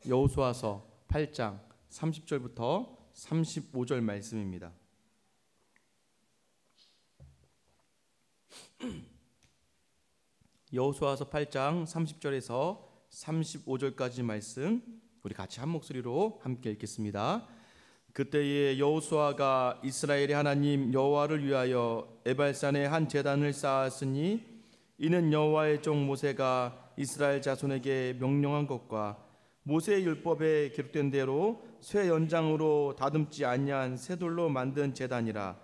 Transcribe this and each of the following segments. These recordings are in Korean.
여호수아서 8장 30절부터 35절 말씀입니다. 여호수아서 8장 30절에서 35절까지 말씀 우리 같이 한 목소리로 함께 읽겠습니다. 그때에 여호수아가 이스라엘의 하나님 여호와를 위하여 에발산에 한 제단을 쌓았으니 이는 여호와의 종 모세가 이스라엘 자손에게 명령한 것과 모세의 율법에 기록된 대로 쇠 연장으로 다듬지 아니한 쇠돌로 만든 제단이라.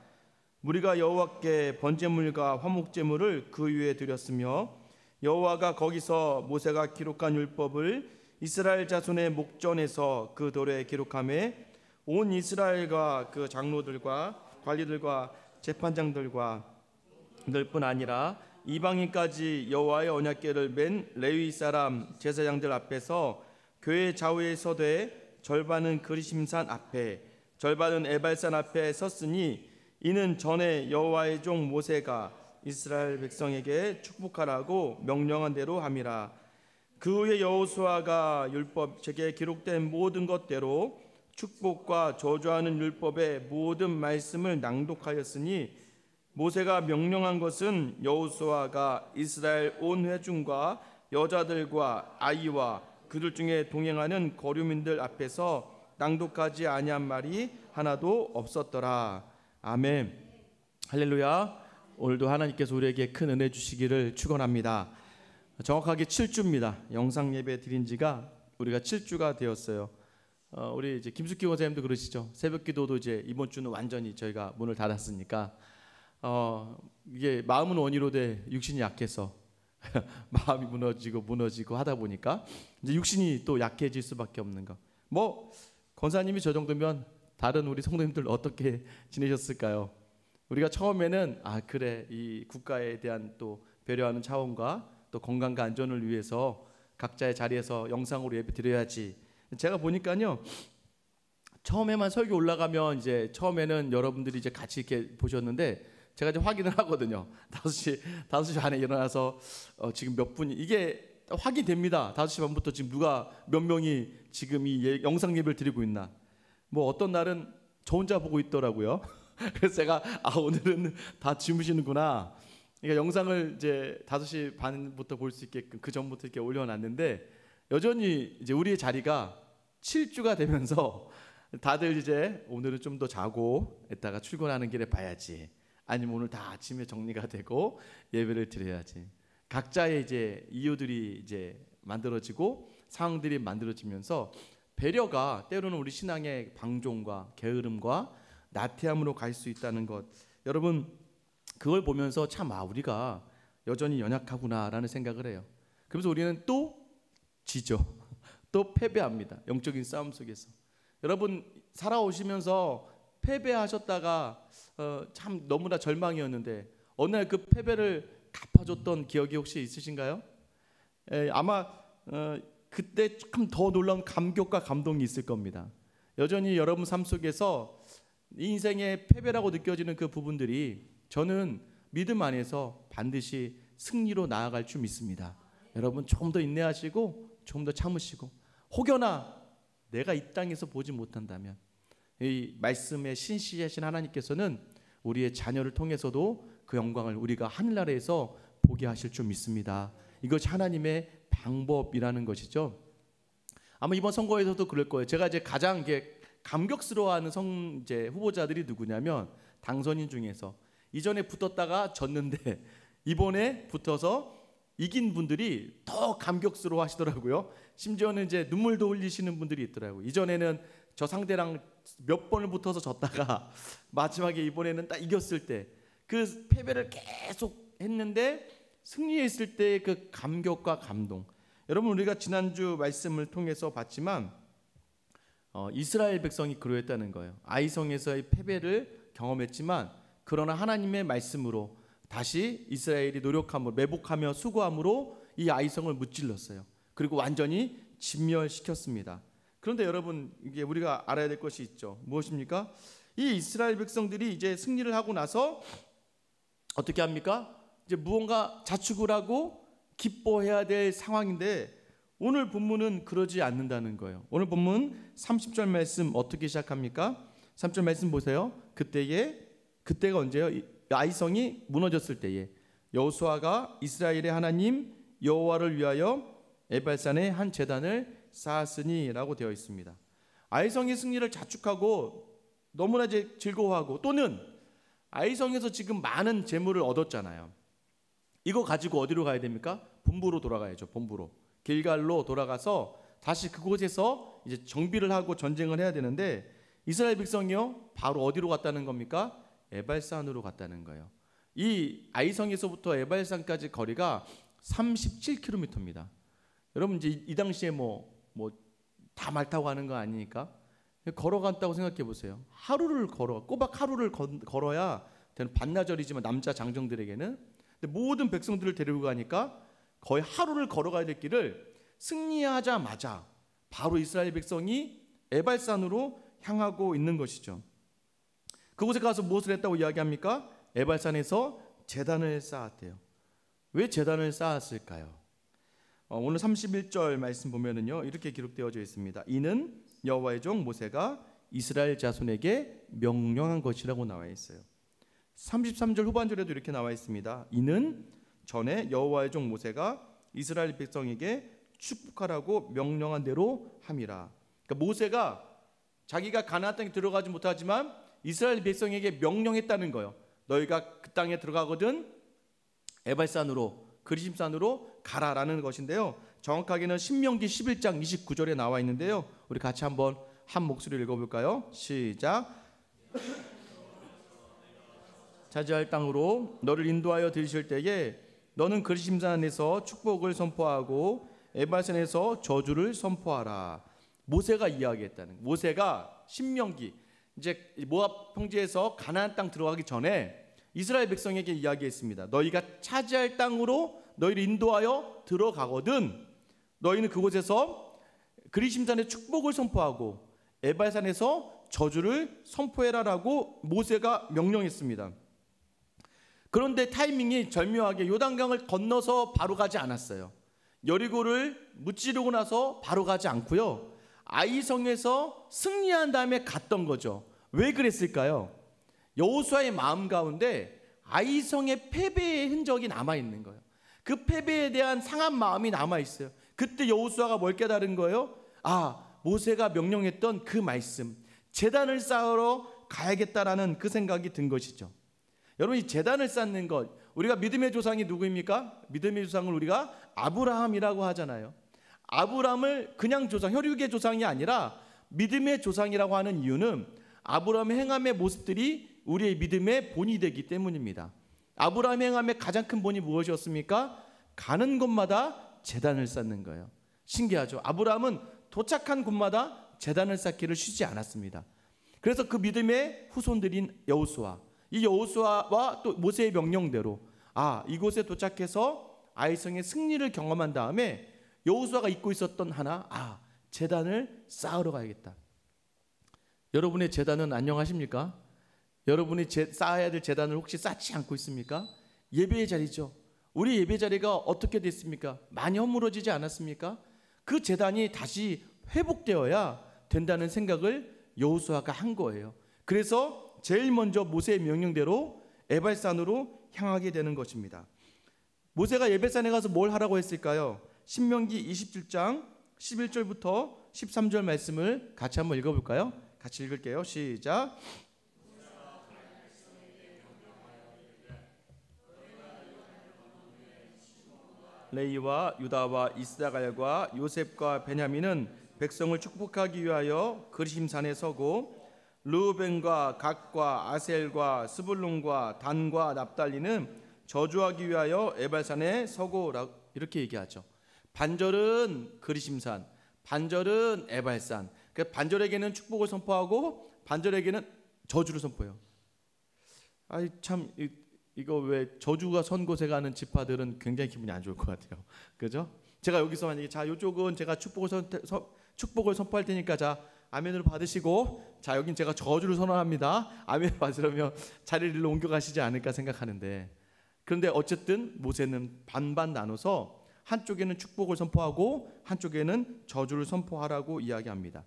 무리가 여호와께 번제물과 화목제물을 그 위에 드렸으며 여호와가 거기서 모세가 기록한 율법을 이스라엘 자손의 목전에서 그 돌에 기록하매 온 이스라엘과 그 장로들과 관리들과 재판장들과 들뿐 아니라 이방인까지 여호와의 언약궤를 맨 레위 사람 제사장들 앞에서 교회 좌우에 서되 절반은 그리심산 앞에 절반은 에발산 앞에 섰으니 이는 전에 여호와의 종 모세가 이스라엘 백성에게 축복하라고 명령한 대로 함이라. 그 후에 여호수아가 율법책에 기록된 모든 것대로 축복과 저주하는 율법의 모든 말씀을 낭독하였으니 모세가 명령한 것은 여호수아가 이스라엘 온 회중과 여자들과 아이와 그들 중에 동행하는 거류민들 앞에서 낭독하지 아니한 말이 하나도 없었더라. 아멘. 할렐루야. 오늘도 하나님께서 우리에게 큰 은혜 주시기를 축원합니다. 정확하게 7주입니다. 영상 예배 드린 지가 우리가 7주가 되었어요. 우리 이제 김숙기 원사님도 그러시죠. 새벽기도도 이제 이번 주는 완전히 저희가 문을 닫았으니까 이게 마음은 원이로되 육신이 약해서 마음이 무너지고 하다 보니까 이제 육신이 또 약해질 수밖에 없는 거. 뭐 권사님이 저 정도면 다른 우리 성도님들 어떻게 지내셨을까요? 우리가 처음에는 그래 이 국가에 대한 또 배려하는 차원과 또 건강과 안전을 위해서 각자의 자리에서 영상으로 예배 드려야지. 제가 보니까요, 처음에만 설교 올라가면 이제 처음에는 여러분들이 이제 같이 이렇게 보셨는데 제가 이제 확인을 하거든요. 5시 반에 일어나서 지금 몇 분이 이게 확인됩니다. 5시 반부터 지금 누가 몇 명이 지금 이 영상 예배를 드리고 있나. 뭐 어떤 날은 저 혼자 보고 있더라고요. 그래서 제가 오늘은 다 주무시는구나. 그러니까 영상을 이제 5시 반부터 볼 수 있게끔 그 전부터 이렇게 올려놨는데 여전히 이제 우리의 자리가 7주가 되면서 다들 이제 오늘은 좀 더 자고 이따가 출근하는 길에 봐야지. 아니면 오늘 다 아침에 정리가 되고 예배를 드려야지. 각자의 이제 이유들이 이제 만들어지고 상황들이 만들어지면서 배려가 때로는 우리 신앙의 방종과 게으름과 나태함으로 갈 수 있다는 것. 여러분 그걸 보면서 참 우리가 여전히 연약하구나라는 생각을 해요. 그래서 우리는 또 지죠. 또 패배합니다. 영적인 싸움 속에서. 여러분 살아오시면서 패배하셨다가 참 너무나 절망이었는데 어느 날 그 패배를 갚아줬던 기억이 혹시 있으신가요? 아마 그때 참 더 놀라운 감격과 감동이 있을 겁니다. 여전히 여러분 삶 속에서 인생의 패배라고 느껴지는 그 부분들이 저는 믿음 안에서 반드시 승리로 나아갈 줄 믿습니다. 여러분 조금 더 인내하시고 조금 더 참으시고 혹여나 내가 이 땅에서 보지 못한다면 이 말씀에 신실하신 하나님께서는 우리의 자녀를 통해서도 그 영광을 우리가 하늘나라에서 보게 하실 줄 믿습니다. 이것이 하나님의 방법이라는 것이죠. 아마 이번 선거에서도 그럴 거예요. 제가 이제 가장 감격스러워하는 이제 후보자들이 누구냐면 당선인 중에서 이전에 붙었다가 졌는데 이번에 붙어서 이긴 분들이 더 감격스러워 하시더라고요. 심지어는 이제 눈물도 흘리시는 분들이 있더라고요. 이전에는 저 상대랑 몇 번을 붙어서 졌다가 마지막에 이번에는 딱 이겼을 때 그 패배를 계속 했는데 승리했을 때 그 감격과 감동. 여러분 우리가 지난주 말씀을 통해서 봤지만 이스라엘 백성이 그러했다는 거예요. 아이성에서의 패배를 경험했지만 그러나 하나님의 말씀으로 다시 이스라엘이 노력함으로 매복하며 수고함으로 이 아이성을 무찔렀어요. 그리고 완전히 진멸시켰습니다. 그런데 여러분 이게 우리가 알아야 될 것이 있죠. 무엇입니까? 이 이스라엘 백성들이 이제 승리를 하고 나서 어떻게 합니까? 이제 무언가 자축을 하고 기뻐해야 될 상황인데 오늘 본문은 그러지 않는다는 거예요. 오늘 본문 30절 말씀 어떻게 시작합니까? 30절 말씀 보세요. 그때가 언제요? 아이성이 무너졌을 때에 여호수아가 이스라엘의 하나님 여호와를 위하여 에발산에 한 제단을 쌓았으니라고 되어 있습니다. 아이성의 승리를 자축하고 너무나 즐거워하고, 또는 아이성에서 지금 많은 재물을 얻었잖아요. 이거 가지고 어디로 가야 됩니까? 본부로 돌아가야죠. 본부로 길갈로 돌아가서 다시 그곳에서 이제 정비를 하고 전쟁을 해야 되는데, 이스라엘 백성이요 바로 어디로 갔다는 겁니까? 에발산으로 갔다는 거예요. 이 아이성에서부터 에발산까지 거리가 37km입니다. 여러분 이제 이 당시에 뭐 다 말 타고 가는 거 아니니까 걸어간다고 생각해 보세요. 하루를 꼬박 하루를 걸어야 되는 반나절이지만 남자 장정들에게는. 근데 모든 백성들을 데리고 가니까 거의 하루를 걸어가야 될 길을 승리하자마자 바로 이스라엘 백성이 에발산으로 향하고 있는 것이죠. 그곳에 가서 무엇을 했다고 이야기합니까? 에발산에서 제단을 쌓았대요. 왜 제단을 쌓았을까요? 오늘 31절 말씀 보면은요 이렇게 기록되어져 있습니다. 이는 여호와의 종 모세가 이스라엘 자손에게 명령한 것이라고 나와 있어요. 33절 후반절에도 이렇게 나와 있습니다. 이는 전에 여호와의 종 모세가 이스라엘 백성에게 축복하라고 명령한 대로 함이라. 그러니까 모세가 자기가 가나안 땅에 들어가지 못하지만 이스라엘 백성에게 명령했다는 거예요. 너희가 그 땅에 들어가거든 에발산으로, 그리심산으로 가라라는 것인데요. 정확하게는 신명기 11장 29절에 나와 있는데요. 우리 같이 한번 한 목소리로 읽어볼까요? 시작. 차지할 땅으로 너를 인도하여 들이실 때에 너는 그리심산에서 축복을 선포하고 에발산에서 저주를 선포하라. 모세가 이야기했다는, 모세가 신명기 이제 모압 평지에서 가나안 땅 들어가기 전에 이스라엘 백성에게 이야기했습니다. 너희가 차지할 땅으로 너희를 인도하여 들어가거든 너희는 그곳에서 그리심산의 축복을 선포하고 에발산에서 저주를 선포해라라고 모세가 명령했습니다. 그런데 타이밍이 절묘하게 요단강을 건너서 바로 가지 않았어요. 여리고를 무찌르고 나서 바로 가지 않고요, 아이성에서 승리한 다음에 갔던 거죠. 왜 그랬을까요? 여호수아의 마음 가운데 아이성의 패배의 흔적이 남아있는 거예요. 그 패배에 대한 상한 마음이 남아있어요. 그때 여호수아가 뭘 깨달은 거예요? 모세가 명령했던 그 말씀, 제단을 쌓으러 가야겠다라는 그 생각이 든 것이죠. 여러분, 이 제단을 쌓는 것, 우리가 믿음의 조상이 누구입니까? 믿음의 조상을 우리가 아브라함이라고 하잖아요. 아브라함을 그냥 조상, 혈육의 조상이 아니라 믿음의 조상이라고 하는 이유는 아브라함의 행함의 모습들이 우리의 믿음의 본이 되기 때문입니다. 아브라함의 행함의 가장 큰 본이 무엇이었습니까? 가는 곳마다 제단을 쌓는 거예요. 신기하죠? 아브라함은 도착한 곳마다 제단을 쌓기를 쉬지 않았습니다. 그래서 그 믿음의 후손들인 여호수아, 이 여호수아와 또 모세의 명령대로 이곳에 도착해서 아이성의 승리를 경험한 다음에 여호수아가 잊고 있었던 하나, 제단을 쌓으러 가야겠다. 여러분의 제단은 안녕하십니까? 여러분이 쌓아야 될 제단을 혹시 쌓지 않고 있습니까? 예배의 자리죠. 우리 예배 자리가 어떻게 됐습니까? 많이 허물어지지 않았습니까? 그 제단이 다시 회복되어야 된다는 생각을 여호수아가 한 거예요. 그래서 제일 먼저 모세의 명령대로 에발산으로 향하게 되는 것입니다. 모세가 에발산에 가서 뭘 하라고 했을까요? 신명기 27장 11절부터 13절 말씀을 같이 한번 읽어볼까요? 같이 읽을게요. 시작. 레위와 유다와 이스라엘과 요셉과 베냐민은 백성을 축복하기 위하여 그리심산에 서고, 르우벤과 갓과 아셀과 스불론과 단과 납달리는 저주하기 위하여 에발산에 서고, 이렇게 얘기하죠. 반절은 그리심산, 반절은 에발산. 반절에게는 축복을 선포하고 반절에게는 저주를 선포해요. 참 이거 왜 저주가 선 곳에 가는 지파들은 굉장히 기분이 안 좋을 것 같아요. 그죠? 제가 여기서 만약에 이쪽은 제가 축복을 선포할 테니까 아멘으로 받으시고, 여긴 제가 저주를 선언합니다. 아멘 받으려면 자리를 옮겨가시지 않을까 생각하는데, 그런데 어쨌든 모세는 반반 나눠서 한쪽에는 축복을 선포하고 한쪽에는 저주를 선포하라고 이야기합니다.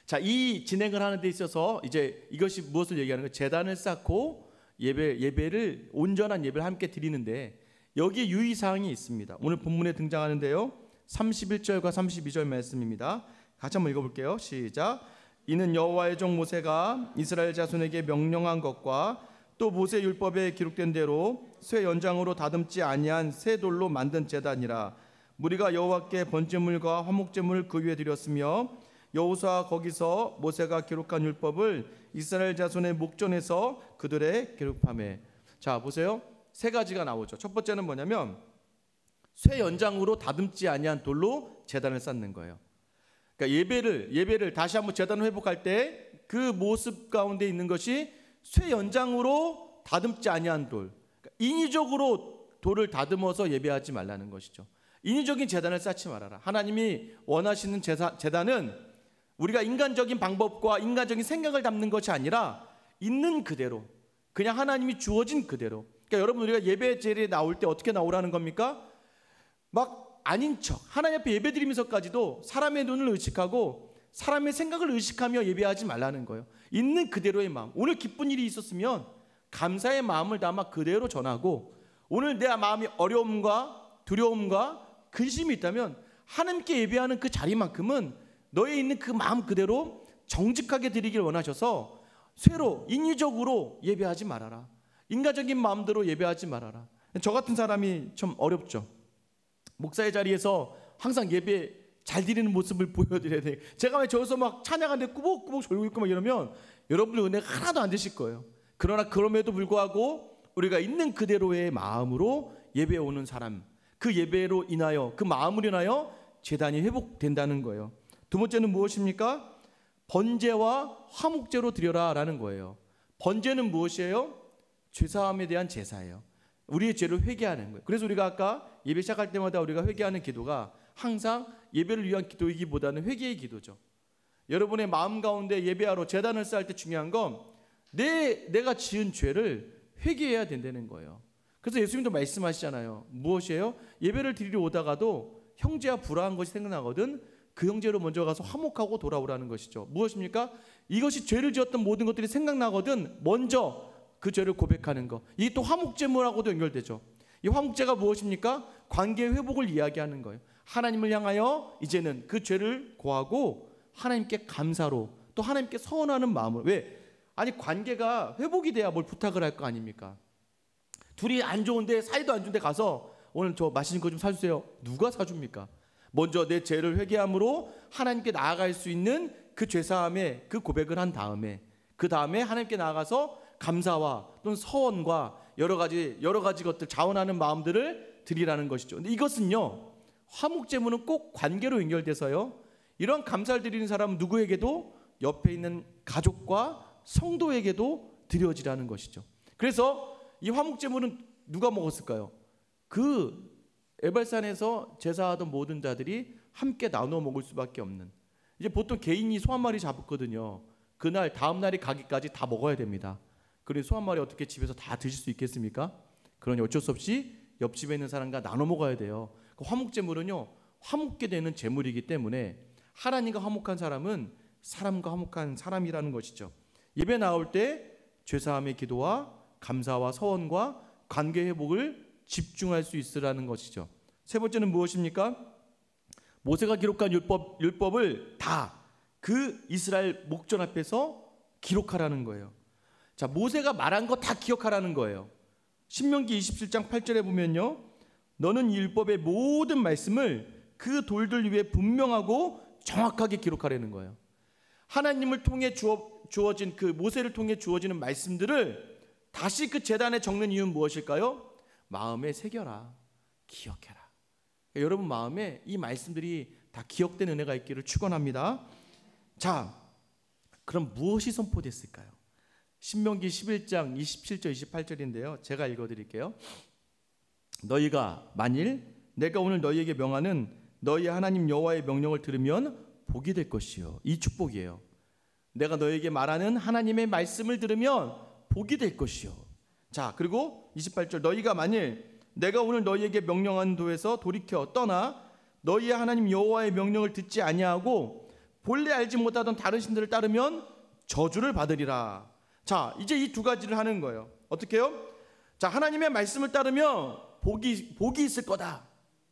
자, 이 진행을 하는 데 있어서 이제 이것이 무엇을 얘기하는 거예요? 제단을 쌓고 예배를 온전한 예배를 함께 드리는데 여기에 유의사항이 있습니다. 오늘 본문에 등장하는데요, 31절과 32절 말씀입니다. 같이 한번 읽어볼게요. 시작. 이는 여호와의 종 모세가 이스라엘 자손에게 명령한 것과 또 모세 율법에 기록된 대로 쇠 연장으로 다듬지 아니한 새 돌로 만든 제단이라. 무리가 여호와께 번제물과 화목제물을 그 위에 드렸으며 여호수아 거기서 모세가 기록한 율법을 이스라엘 자손의 목전에서 그들의 기록함에. 자, 보세요. 세 가지가 나오죠. 첫 번째는 뭐냐면 쇠 연장으로 다듬지 아니한 돌로 제단을 쌓는 거예요. 그러니까 예배를 다시 한번 제단을 회복할 때 그 모습 가운데 있는 것이 쇠 연장으로 다듬지 아니한 돌. 그러니까 인위적으로 돌을 다듬어서 예배하지 말라는 것이죠. 인위적인 제단을 쌓지 말아라. 하나님이 원하시는 제단은 우리가 인간적인 방법과 인간적인 생각을 담는 것이 아니라 있는 그대로, 그냥 하나님이 주어진 그대로. 그러니까 여러분, 우리가 예배 자리에 나올 때 어떻게 나오라는 겁니까? 막 아닌 척, 하나님 앞에 예배 드리면서까지도 사람의 눈을 의식하고 사람의 생각을 의식하며 예배하지 말라는 거예요. 있는 그대로의 마음. 오늘 기쁜 일이 있었으면 감사의 마음을 담아 그대로 전하고, 오늘 내 마음이 어려움과 두려움과 근심이 있다면 하나님께 예배하는 그 자리만큼은 너에 있는 그 마음 그대로 정직하게 드리길 원하셔서 쇠로 인위적으로 예배하지 말아라. 인간적인 마음대로 예배하지 말아라. 저 같은 사람이 좀 어렵죠. 목사의 자리에서 항상 예배 잘 드리는 모습을 보여드려야 돼요. 제가 왜 저기서 막 찬양하는데 꾸벅꾸벅 졸고 있고 막 이러면 여러분들 은혜가 하나도 안 되실 거예요. 그러나 그럼에도 불구하고 우리가 있는 그대로의 마음으로 예배에 오는 사람, 그 예배로 인하여, 그 마음으로 인하여 제단이 회복된다는 거예요. 두 번째는 무엇입니까? 번제와 화목제로 드려라 라는 거예요. 번제는 무엇이에요? 죄사함에 대한 제사예요. 우리의 죄를 회개하는 거예요. 그래서 우리가 아까 예배 시작할 때마다 우리가 회개하는 기도가 항상 예배를 위한 기도이기보다는 회개의 기도죠. 여러분의 마음 가운데 예배하러 제단을 쌓을 때 중요한 건 내가 지은 죄를 회개해야 된다는 거예요. 그래서 예수님도 말씀하시잖아요. 무엇이에요? 예배를 드리러 오다가도 형제와 불화한 것이 생각나거든 그 형제로 먼저 가서 화목하고 돌아오라는 것이죠. 무엇입니까? 이것이 죄를 지었던 모든 것들이 생각나거든 먼저 그 죄를 고백하는 것. 이게 또 화목제물하고도 연결되죠. 이 화목제가 무엇입니까? 관계의 회복을 이야기하는 거예요. 하나님을 향하여 이제는 그 죄를 고하고 하나님께 감사로 또 하나님께 서원하는 마음을. 왜? 아니 관계가 회복이 돼야 뭘 부탁을 할 거 아닙니까? 둘이 안 좋은데, 사이도 안 좋은데 가서 오늘 저 맛있는 거 좀 사주세요. 누가 사줍니까? 먼저 내 죄를 회개함으로 하나님께 나아갈 수 있는 그 죄사함의 그 고백을 한 다음에, 그 다음에 하나님께 나아가서 감사와 또는 서원과 여러 가지 것들 자원하는 마음들을 드리라는 것이죠. 근데 이것은요, 화목제물은 꼭 관계로 연결돼서요, 이런 감사를 드리는 사람은 누구에게도 옆에 있는 가족과 성도에게도 드려지라는 것이죠. 그래서 이 화목제물은 누가 먹었을까요? 그 에발산에서 제사하던 모든 자들이 함께 나눠 먹을 수밖에 없는. 이제 보통 개인이 소 한 마리 잡았거든요. 그날 다음 날이 가기까지 다 먹어야 됩니다. 그래서 소 한 마리 어떻게 집에서 다 드실 수 있겠습니까? 그러니 어쩔 수 없이 옆집에 있는 사람과 나눠 먹어야 돼요. 그 화목제물은요, 화목게 되는 제물이기 때문에 하나님과 화목한 사람은 사람과 화목한 사람이라는 것이죠. 예배 나올 때 죄사함의 기도와 감사와 서원과 관계 회복을 집중할 수 있으라는 것이죠. 세 번째는 무엇입니까? 모세가 기록한 율법을 다 그 이스라엘 목전 앞에서 기록하라는 거예요. 자, 모세가 말한 거 다 기억하라는 거예요. 신명기 27장 8절에 보면요, 너는 이 율법의 모든 말씀을 그 돌들 위에 분명하고 정확하게 기록하라는 거예요. 하나님을 통해 주어진 그 모세를 통해 주어지는 말씀들을 다시 그 제단에 적는 이유는 무엇일까요? 마음에 새겨라, 기억해라. 여러분 마음에 이 말씀들이 다 기억된 은혜가 있기를 축원합니다. 자, 그럼 무엇이 선포됐을까요? 신명기 11장 27절 28절인데요. 제가 읽어드릴게요. 너희가 만일 내가 오늘 너희에게 명하는 너희 하나님 여호와의 명령을 들으면 복이 될 것이요. 이 축복이에요. 내가 너희에게 말하는 하나님의 말씀을 들으면 복이 될 것이요. 자, 그리고 28절 너희가 만일 내가 오늘 너희에게 명령한 도에서 돌이켜 떠나 너희의 하나님 여호와의 명령을 듣지 아니하고 본래 알지 못하던 다른 신들을 따르면 저주를 받으리라. 자, 이제 이 두 가지를 하는 거예요. 어떻게 해요? 자, 하나님의 말씀을 따르면 복이 있을 거다.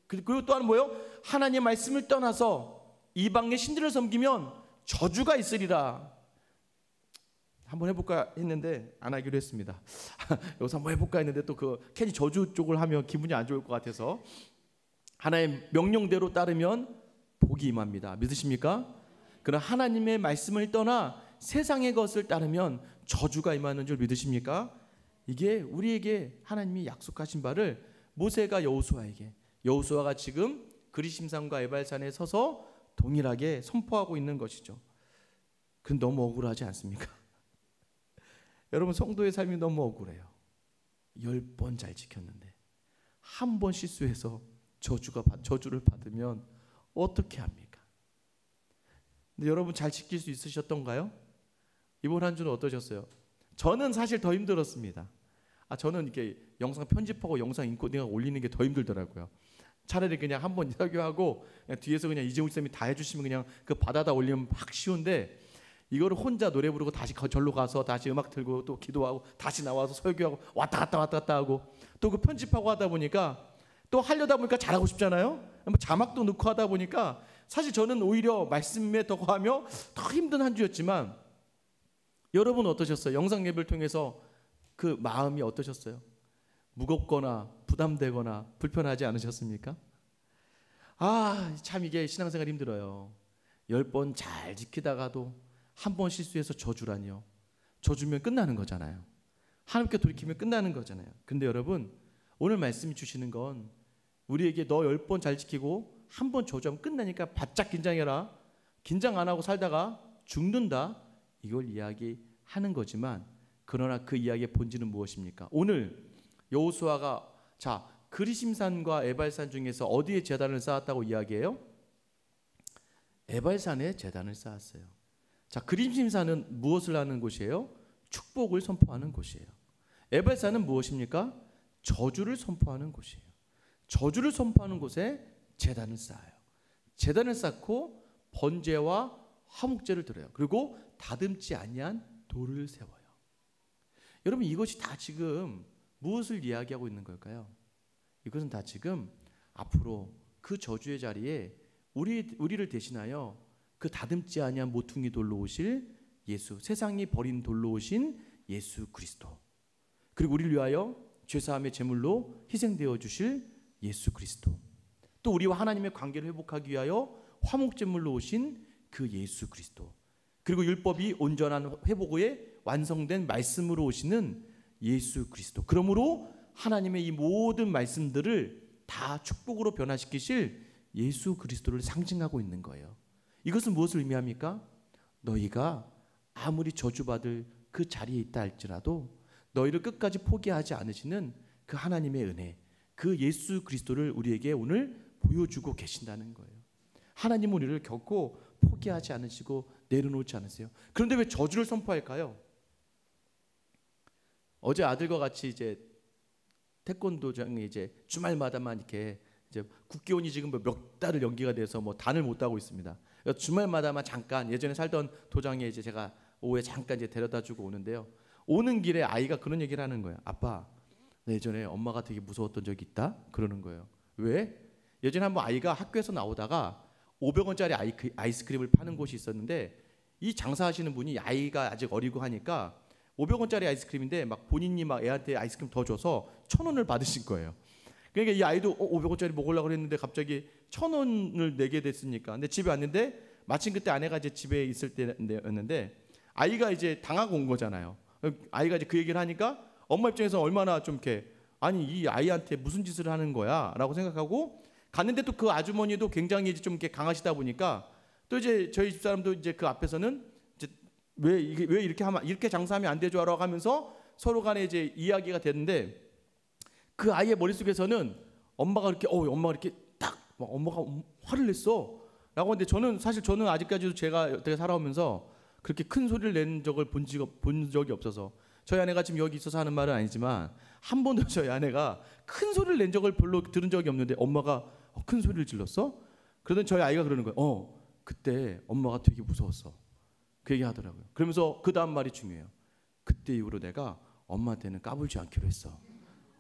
그리고 또한 뭐예요? 하나님의 말씀을 떠나서 이방의 신들을 섬기면 저주가 있으리라. 한번 해볼까 했는데 안 하기로 했습니다. 여기서 한번 해볼까 했는데 또 괜히 저주 쪽을 하면 기분이 안 좋을 것 같아서 하나님의 명령대로 따르면 복이 임합니다. 믿으십니까? 그러나 하나님의 말씀을 떠나 세상의 것을 따르면 저주가 임하는 줄 믿으십니까? 이게 우리에게 하나님이 약속하신 바를 모세가 여호수아가 지금 그리심산과 에발산에 서서 동일하게 선포하고 있는 것이죠. 그건 너무 억울하지 않습니까? 여러분, 성도의 삶이 너무 억울해요. 10번 잘 지켰는데 한 번 실수해서 저주를 받으면 어떻게 합니까? 근데 여러분, 잘 지킬 수 있으셨던가요? 이번 한 주는 어떠셨어요? 저는 사실 더 힘들었습니다. 저는 이렇게 영상 편집하고 영상 인고 내가 올리는 게 더 힘들더라고요. 차라리 그냥 한번 설교하고 그냥 뒤에서 그냥 이재훈 쌤이 다 해주시면 그냥 그 받아다 올리면 막 쉬운데, 이거를 혼자 노래 부르고 다시 절로 가서 다시 음악 틀고 또 기도하고 다시 나와서 설교하고 왔다 갔다 하고 또 그 편집하고 하다 보니까 또 하려다 보니까 잘하고 싶잖아요. 뭐 자막도 넣고 하다 보니까 사실 저는 오히려 말씀에 더 거하며 더 힘든 한 주였지만, 여러분 어떠셨어요? 영상 예배를 통해서 그 마음이 어떠셨어요? 무겁거나 부담되거나 불편하지 않으셨습니까? 참 이게 신앙생활 힘들어요. 10번 잘 지키다가도 한 번 실수해서 저주라니요. 저주면 끝나는 거잖아요. 하나님께 돌이키면 끝나는 거잖아요. 근데 여러분, 오늘 말씀이 주시는 건 우리에게 너 10번 잘 지키고 한 번 저주하면 끝나니까 바짝 긴장해라. 긴장 안 하고 살다가 죽는다. 이걸 이야기하는 거지만, 그러나 그 이야기의 본질은 무엇입니까? 오늘 여호수아가 그리심산과 에발산 중에서 어디에 제단을 쌓았다고 이야기해요? 에발산에 제단을 쌓았어요. 그리심산은 무엇을 하는 곳이에요? 축복을 선포하는 곳이에요. 에발산은 무엇입니까? 저주를 선포하는 곳이에요. 저주를 선포하는 곳에 제단을 쌓아요. 제단을 쌓고 번제와 화목제를 드려요. 그리고 다듬지 아니한 돌을 세워요. 여러분, 이것이 다 지금 무엇을 이야기하고 있는 걸까요? 이것은 다 지금 앞으로 그 저주의 자리에 우리를 대신하여 그 다듬지 아니한 모퉁이 돌로 오실 예수, 세상이 버린 돌로 오신 예수 그리스도, 그리고 우리를 위하여 죄사함의 제물로 희생되어 주실 예수 그리스도, 또 우리와 하나님의 관계를 회복하기 위하여 화목제물로 오신 그 예수 그리스도, 그리고 율법이 온전한 회복 후에 완성된 말씀으로 오시는 예수 그리스도. 그러므로 하나님의 이 모든 말씀들을 다 축복으로 변화시키실 예수 그리스도를 상징하고 있는 거예요. 이것은 무엇을 의미합니까? 너희가 아무리 저주받을 그 자리에 있다 할지라도 너희를 끝까지 포기하지 않으시는 그 하나님의 은혜, 그 예수 그리스도를 우리에게 오늘 보여주고 계신다는 거예요. 하나님은 우리를 결코 포기하지 않으시고 내려놓지 않으세요. 그런데 왜 저주를 선포할까요? 어제 아들과 같이 이제 태권도장에 이제 주말마다만 이렇게 이제 국기원이 지금 몇 달을 연기가 돼서 단을 못 따고 있습니다. 주말마다만 잠깐, 예전에 살던 도장에 이제 제가 오후에 잠깐 이제 데려다주고 오는데요. 오는 길에 아이가 그런 얘기를 하는 거예요. 아빠, 예전에 엄마가 되게 무서웠던 적이 있다? 그러는 거예요. 왜? 예전에 한번 아이가 학교에서 나오다가 500원짜리 아이스크림을 파는 곳이 있었는데, 이 장사하시는 분이 아이가 아직 어리고 하니까 500원짜리 아이스크림인데 막 본인이 막 애한테 아이스크림 더 줘서 1,000원을 받으신 거예요. 그러니까 이 아이도 500원짜리 먹으려고 그랬는데 갑자기 1,000원을 내게 됐으니까. 근데 집에 왔는데 마침 그때 아내가 이제 집에 있을 때였는데 아이가 이제 당하고 온 거잖아요. 아이가 이제 그 얘기를 하니까 엄마 입장에서 얼마나 좀 이렇게, 아니 이 아이한테 무슨 짓을 하는 거야라고 생각하고 갔는데, 또 그 아주머니도 굉장히 이제 좀 이렇게 강하시다 보니까 또 이제 저희 집사람도 이제 그 앞에서는 이제 왜 이렇게 하면, 이렇게 장사하면 안 되죠라고 하면서 서로 간에 이제 이야기가 됐는데, 그 아이의 머릿속에서는 엄마가 이렇게 딱 엄마가 화를 냈어라고 하는데, 저는 아직까지도 제가 어떻게 살아오면서 그렇게 큰 소리를 낸 적을 본 적이 없어서 저희 아내가 지금 여기 있어서 하는 말은 아니지만 한 번도 저희 아내가 큰 소리를 낸 적을 별로 들은 적이 없는데 엄마가 큰 소리를 질렀어? 그러더니 저희 아이가 그러는 거예요. 그때 엄마가 되게 무서웠어. 그 얘기 하더라고요. 그러면서 그 다음 말이 중요해요. 그때 이후로 내가 엄마한테는 까불지 않기로 했어.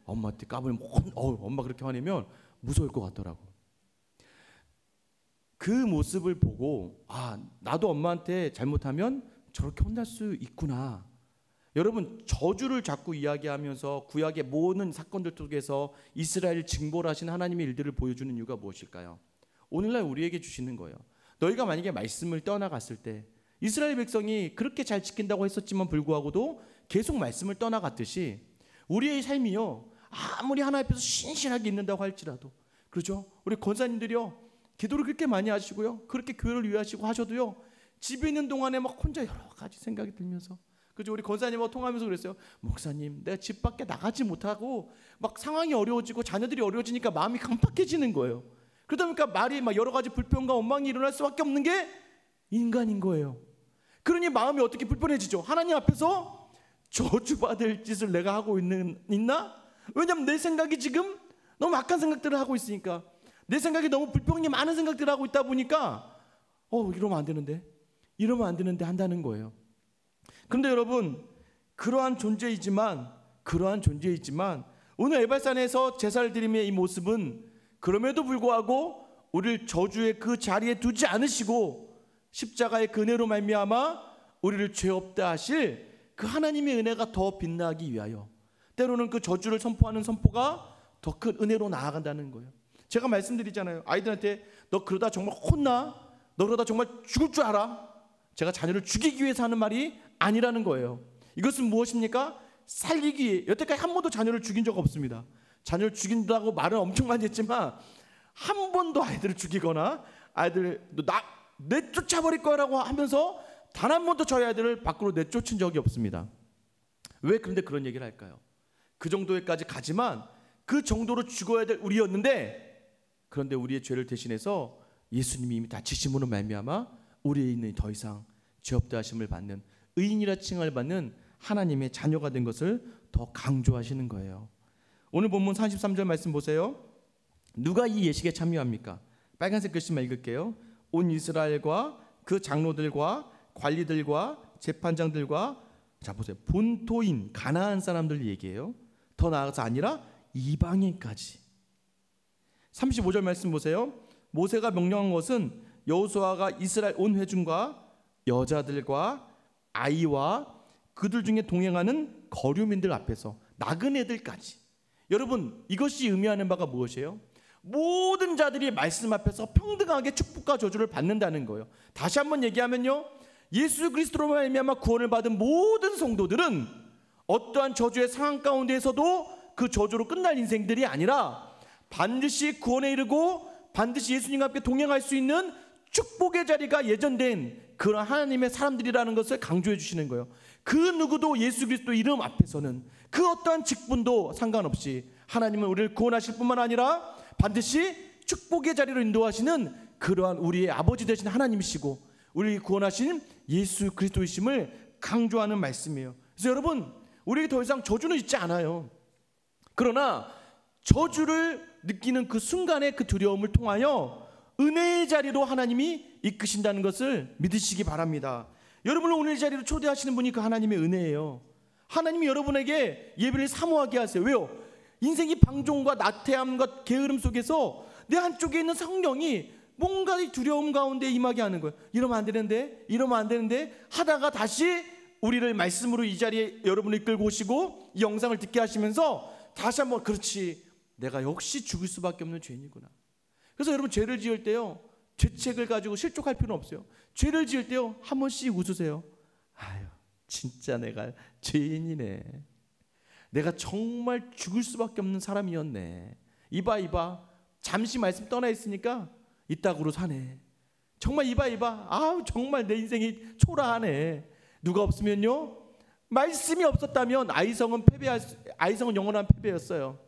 엄마한테 까불면 엄마 그렇게 화내면 무서울 것 같더라고. 그 모습을 보고 나도 엄마한테 잘못하면 저렇게 혼날 수 있구나. 여러분, 저주를 자꾸 이야기하면서 구약의 모든 사건들 속에서 이스라엘을 징벌 하신 하나님의 일들을 보여주는 이유가 무엇일까요? 오늘날 우리에게 주시는 거예요. 너희가 만약에 말씀을 떠나갔을 때 이스라엘 백성이 그렇게 잘 지킨다고 했었지만 불구하고도 계속 말씀을 떠나갔듯이 우리의 삶이요, 아무리 하나님 앞에서 신실하게 있는다고 할지라도, 그렇죠? 우리 권사님들이요, 기도를 그렇게 많이 하시고요, 그렇게 교회를 위하시고 하셔도요, 집에 있는 동안에 막 혼자 여러 가지 생각이 들면서, 그죠? 우리 권사님하고 통하면서 그랬어요. 목사님, 내가 집 밖에 나가지 못하고 막 상황이 어려워지고 자녀들이 어려워지니까 마음이 강팍해지는 거예요. 그러다 보니까 말이 막 여러 가지 불평과 원망이 일어날 수밖에 없는 게 인간인 거예요. 그러니 마음이 어떻게 불편해지죠? 하나님 앞에서 저주받을 짓을 내가 하고 있나? 왜냐하면 내 생각이 지금 너무 악한 생각들을 하고 있으니까, 내 생각이 너무 불평이 많은 생각들을 하고 있다 보니까 이러면 안 되는데 한다는 거예요. 그런데 여러분, 그러한 존재이지만 오늘 에발산에서 제사를 드림의 이 모습은 그럼에도 불구하고 우리를 저주의 그 자리에 두지 않으시고 십자가의 그 은혜로 말미암아 우리를 죄 없다 하실 그 하나님의 은혜가 더 빛나기 위하여, 때로는 그 저주를 선포하는 선포가 더 큰 은혜로 나아간다는 거예요. 제가 말씀드리잖아요. 아이들한테 너 그러다 정말 혼나? 너 그러다 정말 죽을 줄 알아? 제가 자녀를 죽이기 위해서 하는 말이 아니라는 거예요. 이것은 무엇입니까? 살리기 위해. 여태까지 한 번도 자녀를 죽인 적 없습니다. 자녀를 죽인다고 말은 엄청 많이 했지만 한 번도 아이들을 죽이거나 아이들 나 내쫓아버릴 거라고 하면서 단 한 번도 저희 아이들을 밖으로 내쫓은 적이 없습니다. 왜 그런데 그런 얘기를 할까요? 그 정도에까지 가지만 그 정도로 죽어야 될 우리였는데, 그런데 우리의 죄를 대신해서 예수님이 이미 다 지심으로 말미암아 우리의 있는 더 이상 죄 없다 하심을 받는 의인이라 칭을 받는 하나님의 자녀가 된 것을 더 강조하시는 거예요. 오늘 본문 43절 말씀 보세요. 누가 이 예식에 참여합니까? 빨간색 글씨만 읽을게요. 온 이스라엘과 그 장로들과 관리들과 재판장들과, 자 보세요, 본토인 가나안 사람들 얘기해요. 더 나아가서 아니라 이방인까지. 35절 말씀 보세요. 모세가 명령한 것은 여호수아가 이스라엘 온 회중과 여자들과 아이와 그들 중에 동행하는 거류민들 앞에서 나그네들까지. 여러분, 이것이 의미하는 바가 무엇이에요? 모든 자들이 말씀 앞에서 평등하게 축복과 저주를 받는다는 거예요. 다시 한번 얘기하면요, 예수 그리스도로 말미암아 구원을 받은 모든 성도들은 어떠한 저주의 상황 가운데에서도 그 저주로 끝날 인생들이 아니라 반드시 구원에 이르고 반드시 예수님과 함께 동행할 수 있는 축복의 자리가 예정된 그런 하나님의 사람들이라는 것을 강조해 주시는 거예요. 그 누구도 예수 그리스도 이름 앞에서는 그 어떠한 직분도 상관없이 하나님은 우리를 구원하실 뿐만 아니라 반드시 축복의 자리로 인도하시는 그러한 우리의 아버지 되신 하나님이시고 우리를 구원하신 예수 그리스도이심을 강조하는 말씀이에요. 그래서 여러분, 우리에게 더 이상 저주는 있지 않아요. 그러나 저주를 느끼는 그 순간의 그 두려움을 통하여 은혜의 자리로 하나님이 이끄신다는 것을 믿으시기 바랍니다. 여러분을 오늘 이 자리로 초대하시는 분이 그 하나님의 은혜예요. 하나님이 여러분에게 예배를 사모하게 하세요. 왜요? 인생이 방종과 나태함과 게으름 속에서 내 한쪽에 있는 성령이 뭔가 두려움 가운데 임하게 하는 거예요. 이러면 안 되는데 하다가 다시 우리를 말씀으로 이 자리에 여러분을 이끌고 오시고 이 영상을 듣게 하시면서 다시 한번, 그렇지, 내가 역시 죽을 수밖에 없는 죄인이구나. 그래서 여러분, 죄를 지을 때요, 죄책을 가지고 실족할 필요는 없어요. 죄를 지을 때요, 한 번씩 웃으세요. 아유, 진짜 내가 죄인이네. 내가 정말 죽을 수밖에 없는 사람이었네. 이봐 잠시 말씀 떠나 있으니까 이따구로 사네. 정말 이봐 아우 정말 내 인생이 초라하네. 누가 없으면요, 말씀이 없었다면 아이성은 영원한 패배였어요.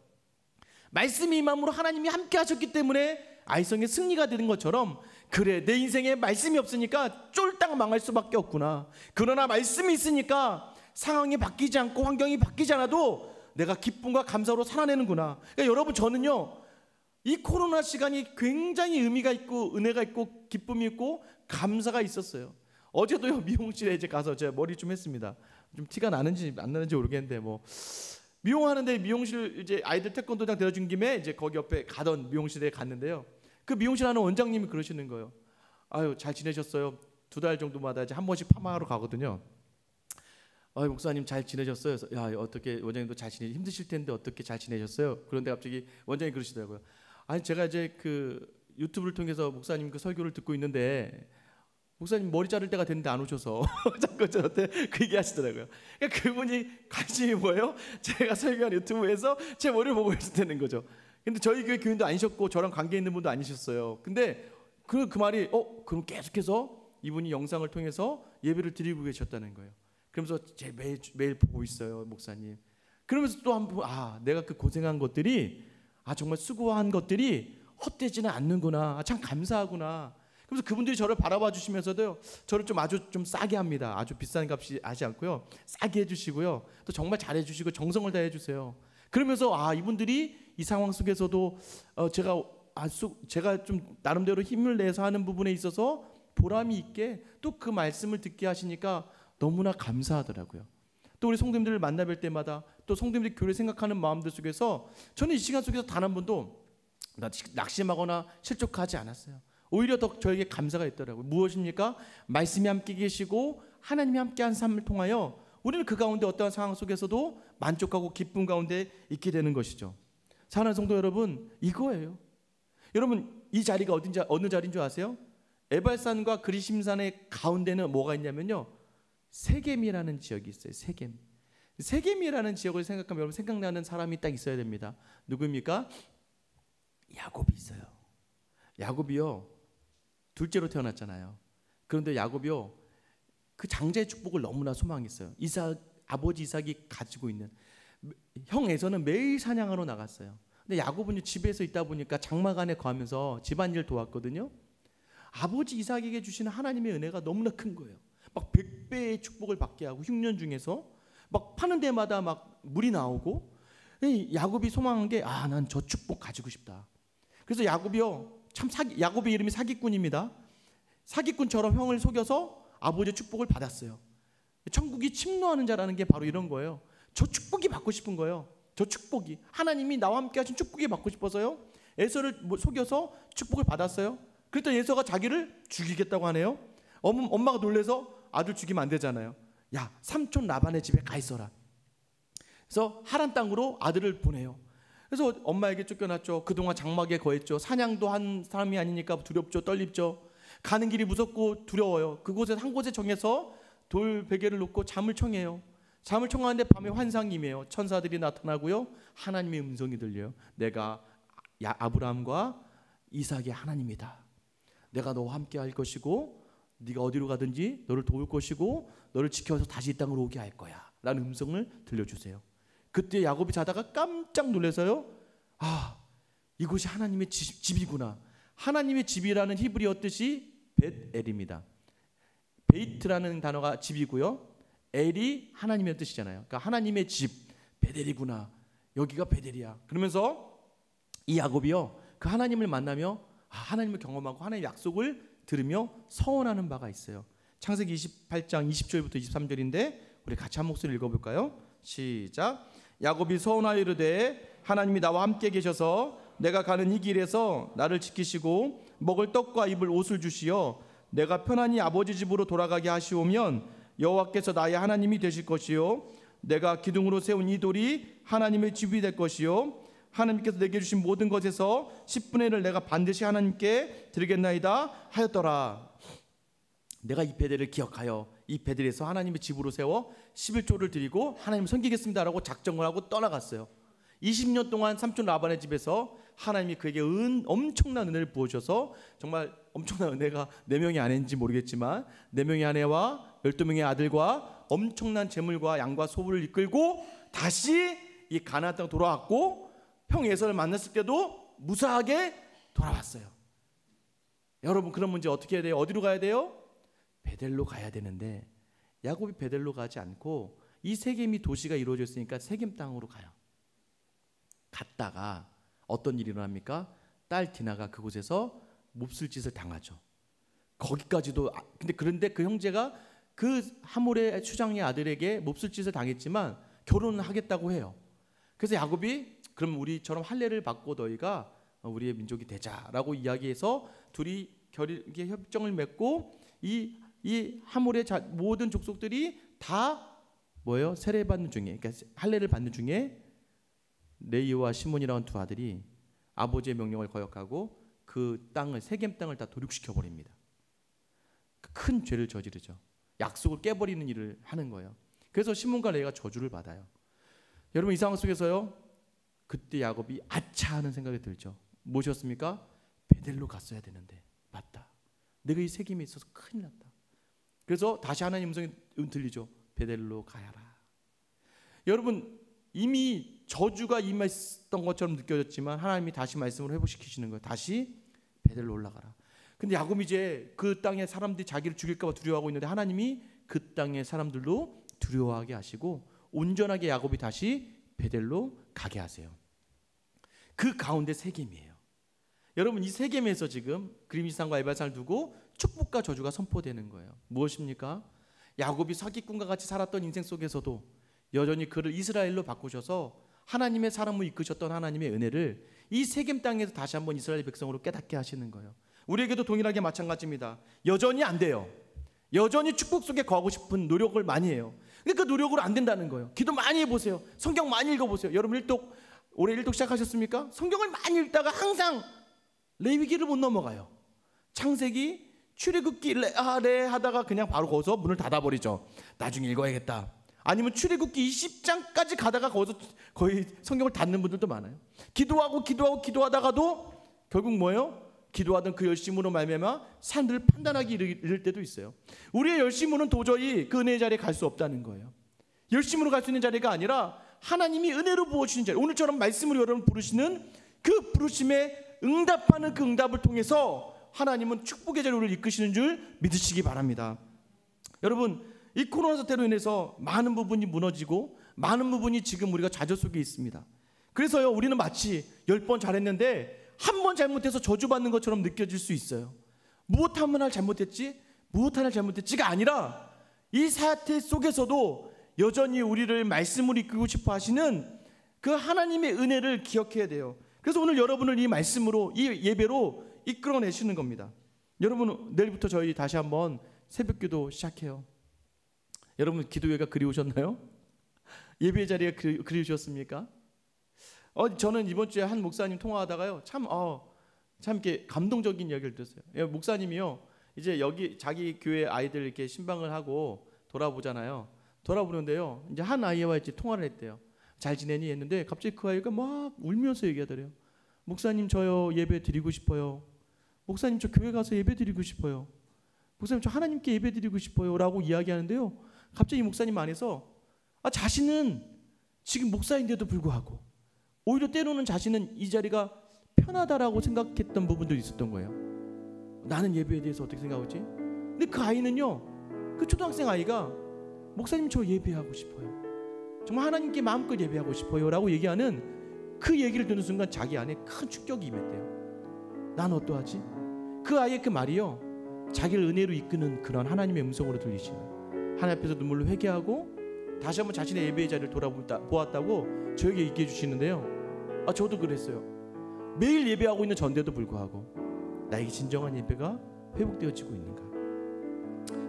말씀이 임함으로 하나님이 함께 하셨기 때문에 아이성의 승리가 되는 것처럼, 그래, 내 인생에 말씀이 없으니까 쫄딱 망할 수밖에 없구나. 그러나 말씀이 있으니까 상황이 바뀌지 않고 환경이 바뀌지 않아도 내가 기쁨과 감사로 살아내는구나. 그러니까 여러분, 저는요 이 코로나 시간이 굉장히 의미가 있고 은혜가 있고 기쁨이 있고 감사가 있었어요. 어제도요 미용실에 이제 가서 제가 머리 좀 했습니다. 좀 티가 나는지 안 나는지 모르겠는데 뭐 미용하는데 미용실 이제 아이들 태권도장 데려준 김에 이제 거기 옆에 가던 미용실에 갔는데요. 그 미용실 하는 원장님이 그러시는 거예요. 아유, 잘 지내셨어요? 2달 정도마다 이제 한 번씩 파마하러 가거든요. 아유, 목사님 잘 지내셨어요? 그래서 야, 어떻게 원장님도 잘 지내 힘드실 텐데 어떻게 잘 지내셨어요? 그런데 갑자기 원장님이 그러시더라고요. 아니, 제가 이제 그 유튜브를 통해서 목사님 그 설교를 듣고 있는데 목사님 머리 자를 때가 됐는데 안 오셔서 자꾸 저한테 그 얘기 하시더라고요. 그러니까 그분이 관심이 뭐예요? 제가 설교한 유튜브에서 제 머리를 보고 계셨다는 거죠. 근데 저희 교회 교인도 아니셨고 저랑 관계 있는 분도 아니셨어요. 근데 그 말이 그럼 계속해서 이분이 영상을 통해서 예배를 드리고 계셨다는 거예요. 그러면서 제 매일 보고 있어요, 목사님. 그러면서 또 한 번 내가 그 고생한 것들이 정말 수고한 것들이 헛되지는 않는구나. 참 감사하구나. 그래서 그분들이 저를 바라봐 주시면서도요, 저를 아주 싸게 합니다. 아주 비싼 값이 하지 않고요, 싸게 해주시고요, 또 정말 잘해주시고 정성을 다해 주세요. 그러면서 이분들이 이 상황 속에서도 제가 좀 나름대로 힘을 내서 하는 부분에 있어서 보람이 있게 또 그 말씀을 듣게 하시니까 너무나 감사하더라고요. 또 우리 성도님들을 만나 뵐 때마다 또 성도님들이 교회 생각하는 마음들 속에서 저는 이 시간 속에서 단 한 번도 낙심하거나 실족하지 않았어요. 오히려 더 저에게 감사가 있더라고요. 무엇입니까? 말씀이 함께 계시고 하나님이 함께한 삶을 통하여 우리는 그 가운데 어떠한 상황 속에서도 만족하고 기쁨 가운데 있게 되는 것이죠. 사랑하는 성도 여러분, 이거예요. 여러분, 이 자리가 어느 자리인 줄 아세요? 에발산과 그리심산의 가운데는 뭐가 있냐면요, 세겜이라는 지역이 있어요. 세겜이라는 지역을 생각하면 여러분 생각나는 사람이 딱 있어야 됩니다. 누구입니까? 야곱이 있어요. 야곱이요, 둘째로 태어났잖아요. 그런데 야곱이요, 그 장자의 축복을 너무나 소망했어요. 아버지 이삭이 가지고 있는. 형 에서는 매일 사냥하러 나갔어요. 근데 야곱은 집에서 있다 보니까 장막안에 거하면서 집안일 도왔거든요. 아버지 이삭에게 주시는 하나님의 은혜가 너무나 큰 거예요. 막 100배의 축복을 받게 하고 흉년 중에서 막 파는 데마다 막 물이 나오고. 야곱이 소망한 게 난 저 축복 가지고 싶다. 그래서 야곱이요, 야곱의 이름이 사기꾼입니다. 사기꾼처럼 형을 속여서 아버지의 축복을 받았어요. 천국이 침노하는 자라는 게 바로 이런 거예요. 저 축복이 받고 싶은 거예요. 저 축복이, 하나님이 나와 함께 하신 축복이 받고 싶어서요, 에서를 속여서 축복을 받았어요. 그랬더니 에서가 자기를 죽이겠다고 하네요. 엄마가 놀래서 아들 죽이면 안 되잖아요. 야, 삼촌 라반의 집에 가 있어라. 그래서 하란 땅으로 아들을 보내요. 그래서 엄마에게 쫓겨났죠. 그동안 장막에 거했죠. 사냥도 한 사람이 아니니까 두렵죠. 떨립죠. 가는 길이 무섭고 두려워요. 그곳에 한 곳에 정해서 돌 베개를 놓고 잠을 청해요. 잠을 청하는데 밤에 환상이 임해요. 천사들이 나타나고요, 하나님의 음성이 들려요. 내가 아브라함과 이삭의 하나님이다. 내가 너와 함께 할 것이고 네가 어디로 가든지 너를 도울 것이고 너를 지켜서 다시 이 땅으로 오게 할 거야 라는 음성을 들려주세요. 그때 야곱이 자다가 깜짝 놀라서요, 이곳이 하나님의 집이구나. 하나님의 집이라는 히브리어 뜻이 벳엘입니다. 베이트라는 단어가 집이고요, 엘이 하나님의 뜻이잖아요. 그러니까 하나님의 집, 베델이구나. 여기가 베델이야. 그러면서 이 야곱이요, 그 하나님을 만나며 하나님을 경험하고 하나님의 약속을 들으며 서원하는 바가 있어요. 창세기 28장 20절부터 23절인데 우리 같이 한 목소리 읽어볼까요? 시작. 야곱이 서원하여 이르되 하나님이 나와 함께 계셔서 내가 가는 이 길에서 나를 지키시고 먹을 떡과 입을 옷을 주시어 내가 편안히 아버지 집으로 돌아가게 하시오면 여호와께서 나의 하나님이 되실 것이요 내가 기둥으로 세운 이 돌이 하나님의 집이 될 것이요 하나님께서 내게 주신 모든 것에서 10분의 1을 내가 반드시 하나님께 드리겠나이다 하였더라. 내가 이 베델을 기억하여 이 베델에서 하나님의 집으로 세워 11조를 드리고 하나님을 섬기겠습니다라고 작정을 하고 떠나갔어요. 20년 동안 삼촌 라반의 집에서 하나님이 그에게 엄청난 은혜를 부어주셔서 정말 엄청난 은혜가 4명의 아내인지 모르겠지만 4명의 아내와 12명의 아들과 엄청난 재물과 양과 소부를 이끌고 다시 이 가나안 땅 돌아왔고 형 에서를 만났을 때도 무사하게 돌아왔어요. 여러분, 그런 문제 어떻게 해야 돼요? 어디로 가야 돼요? 베델로 가야 되는데 야곱이 베델로 가지 않고 이 세겜이 도시가 이루어졌으니까 세겜 땅으로 가요. 갔다가 어떤 일이 일어납니까? 딸 디나가 그곳에서 몹쓸 짓을 당하죠. 거기까지도. 그런데 그 형제가 그 하몰의 추장의 아들에게 몹쓸 짓을 당했지만 결혼을 하겠다고 해요. 그래서 야곱이 그럼 우리처럼 할례를 받고 너희가 우리의 민족이 되자라고 이야기해서 둘이 협정을 맺고 이 하몰의 모든 족속들이 다 뭐예요? 세례받는 중에, 그러니까 할례를 받는 중에 레이와 시몬이라는 두 아들이 아버지의 명령을 거역하고 그 땅을, 세겜 땅을 다 도륙시켜 버립니다. 큰 죄를 저지르죠. 약속을 깨버리는 일을 하는 거예요. 그래서 시몬과 레이가 저주를 받아요. 여러분, 이 상황 속에서요, 그때 야곱이 아차 하는 생각이 들죠. 무엇이었습니까? 베델로 갔어야 되는데, 맞다, 내가 이 세겜에 있어서 큰일 났다. 그래서 다시 하나님 음성이 들리죠. 베델로 가야라. 여러분, 이미 저주가 임했던 것처럼 느껴졌지만 하나님이 다시 말씀을 회복시키시는 거예요. 다시 베델로 올라가라. 근데 야곱이 이제 그 땅의 사람들이 자기를 죽일까 봐 두려워하고 있는데 하나님이 그 땅의 사람들도 두려워하게 하시고 온전하게 야곱이 다시 베델로 가게 하세요. 그 가운데 세겜이에요. 여러분, 이 세겜에서 지금 그림이산과 에발산을 두고 축복과 저주가 선포되는 거예요. 무엇입니까? 야곱이 사기꾼과 같이 살았던 인생 속에서도 여전히 그를 이스라엘로 바꾸셔서 하나님의 사람을 이끄셨던 하나님의 은혜를 이 세겜 땅에서 다시 한번 이스라엘 백성으로 깨닫게 하시는 거예요. 우리에게도 동일하게 마찬가지입니다. 여전히 안 돼요. 여전히 축복 속에 거하고 싶은 노력을 많이 해요. 근데 그 노력으로 안 된다는 거예요. 기도 많이 해보세요. 성경 많이 읽어보세요. 여러분 올해 일독 시작하셨습니까? 성경을 많이 읽다가 항상 레위기를 못 넘어가요. 창세기, 출애굽기 하다가 그냥 바로 거기서 문을 닫아버리죠. 나중에 읽어야겠다. 아니면 출애굽기 20장까지 가다가 거기서 거의 성경을 닫는 분들도 많아요. 기도하다가도 결국 뭐예요? 기도하던 그 열심으로 말미암아 산들을 판단하기 이를 때도 있어요. 우리의 열심으로는 도저히 그 은혜의 자리에 갈 수 없다는 거예요. 열심으로 갈 수 있는 자리가 아니라 하나님이 은혜로 부어주시는 자리, 오늘처럼 말씀으로 여러분 부르시는 그 부르심에 응답하는 그 응답을 통해서 하나님은 축복의 자리를 이끄시는 줄 믿으시기 바랍니다. 여러분, 이 코로나 사태로 인해서 많은 부분이 무너지고 많은 부분이 지금 우리가 좌절 속에 있습니다. 그래서요, 우리는 마치 10번 잘했는데 한 번 잘못해서 저주받는 것처럼 느껴질 수 있어요. 무엇 하나 잘못했지가 아니라 이 사태 속에서도 여전히 우리를 말씀으로 이끌고 싶어 하시는 그 하나님의 은혜를 기억해야 돼요. 그래서 오늘 여러분을 이 말씀으로, 이 예배로 이끌어내시는 겁니다. 여러분, 내일부터 저희 다시 한번 새벽기도 시작해요. 여러분, 기도회가 그리우셨나요? 예배 자리가 그리우셨습니까? 저는 이번 주에 한 목사님 통화하다가요, 참 이렇게 감동적인 이야기를 들었어요. 목사님이요, 이제 여기 자기 교회 아이들 이렇게 신방을 하고 돌아보잖아요. 돌아보는데요, 이제 한 아이와 이제 통화를 했대요. 잘 지내니 했는데 갑자기 그 아이가 막 울면서 얘기하더래요. 목사님, 저요 예배 드리고 싶어요. 목사님, 저 교회 가서 예배 드리고 싶어요. 목사님, 저 하나님께 예배 드리고 싶어요 라고 이야기하는데요, 갑자기 이 목사님 안에서 자신은 지금 목사인데도 불구하고 오히려 때로는 자신은 이 자리가 편하다라고 생각했던 부분도 있었던 거예요. 나는 예배에 대해서 어떻게 생각하지? 근데 그 아이는요, 그 초등학생 아이가 목사님, 저 예배하고 싶어요. 정말 하나님께 마음껏 예배하고 싶어요 라고 얘기하는 그 얘기를 듣는 순간 자기 안에 큰 충격이 임했대요. 난 어떠하지? 그 아이의 그 말이요, 자기를 은혜로 이끄는 그런 하나님의 음성으로 들리시는, 하나님 앞에서 눈물로 회개하고 다시 한번 자신의 예배의 자리를 돌아보았다고 저에게 얘기해 주시는데요, 저도 그랬어요. 매일 예배하고 있는 전데도 불구하고 나에게 진정한 예배가 회복되어지고 있는가?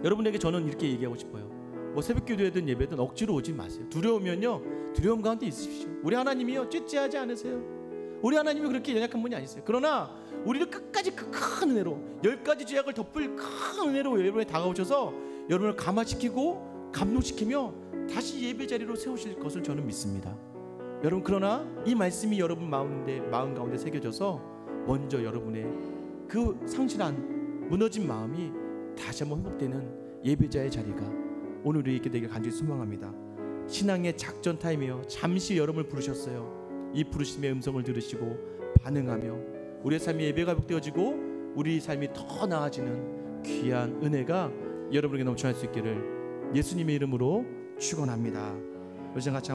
여러분에게 저는 이렇게 얘기하고 싶어요. 새벽 기도회든 예배든 억지로 오지 마세요. 두려우면요, 두려움 가운데 있으십시오. 우리 하나님이요, 찌찌하지 않으세요. 우리 하나님이 그렇게 연약한 분이 아니세요. 그러나 우리를 끝까지 그 큰 은혜로, 10가지 죄악을 덮을 큰 은혜로 여러분에 다가오셔서 여러분을 감화시키고 감동시키며 다시 예배 자리로 세우실 것을 저는 믿습니다. 여러분, 그러나 이 말씀이 여러분 마음 가운데 새겨져서 먼저 여러분의 그 상실한 무너진 마음이 다시 한번 회복되는 예배자의 자리가 오늘 우리에게 되길 간절히 소망합니다. 신앙의 작전 타임이요, 잠시 여러분을 부르셨어요. 이 부르심의 음성을 들으시고 반응하며 우리의 삶이 예배가 회복되어지고 우리 삶이 더 나아지는 귀한 은혜가 여러분에게 넘쳐날 수 있기를 예수님의 이름으로 축원합니다. 우리 같이